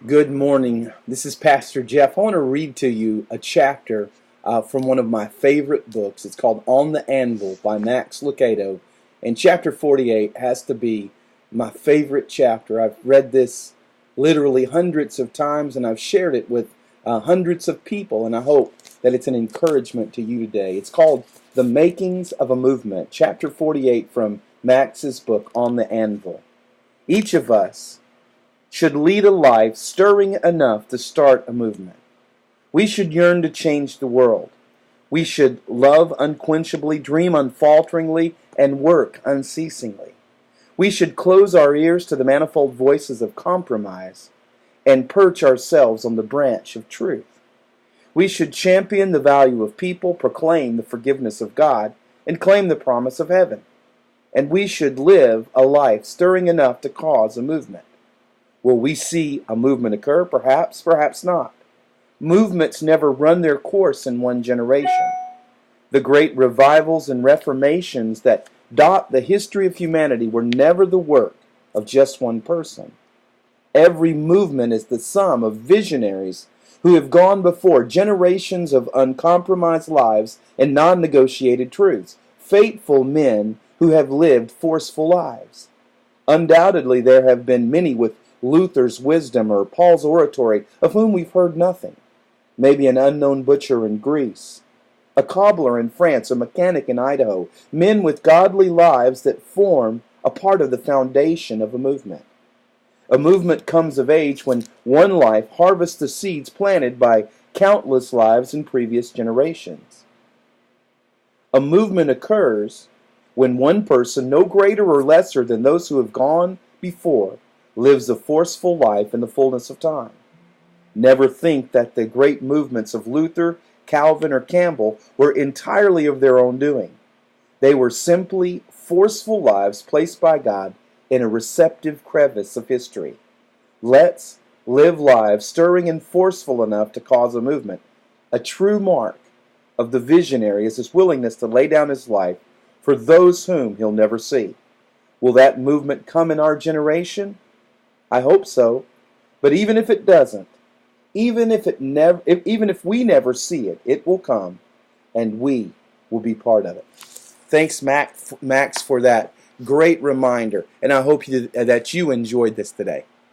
Good morning. This is Pastor Jeff. I want to read to you a chapter from one of my favorite books. It's called On the Anvil by Max Lucado. And chapter 48 has to be my favorite chapter. I've read this literally hundreds of times, and I've shared it with hundreds of people, and I hope that it's an encouragement to you today. It's called The Makings of a Movement, chapter 48 from Max's book On the Anvil. Each of us should lead a life stirring enough to start a movement. We should yearn to change the world. We should love unquenchably, dream unfalteringly, and work unceasingly. We should close our ears to the manifold voices of compromise and perch ourselves on the branch of truth. We should champion the value of people, proclaim the forgiveness of God, and claim the promise of heaven. And we should live a life stirring enough to cause a movement. Will we see a movement occur? Perhaps, perhaps not. Movements never run their course in one generation. The great revivals and reformations that dot the history of humanity were never the work of just one person. Every movement is the sum of visionaries who have gone before, generations of uncompromised lives and non-negotiated truths, faithful men who have lived forceful lives. Undoubtedly, there have been many with Luther's wisdom or Paul's oratory, of whom we've heard nothing. Maybe an unknown butcher in Greece, a cobbler in France, a mechanic in Idaho, men with godly lives that form a part of the foundation of a movement. A movement comes of age when one life harvests the seeds planted by countless lives in previous generations. A movement occurs when one person, no greater or lesser than those who have gone before, lives a forceful life in the fullness of time. Never think that the great movements of Luther, Calvin, or Campbell were entirely of their own doing. They were simply forceful lives placed by God in a receptive crevice of history. Let's live lives stirring and forceful enough to cause a movement. A true mark of the visionary is his willingness to lay down his life for those whom he'll never see. Will that movement come in our generation? I hope so, but even if it doesn't, even if we never see it, it will come, and we will be part of it. Thanks, Max, for that great reminder, and I hope that you enjoyed this today.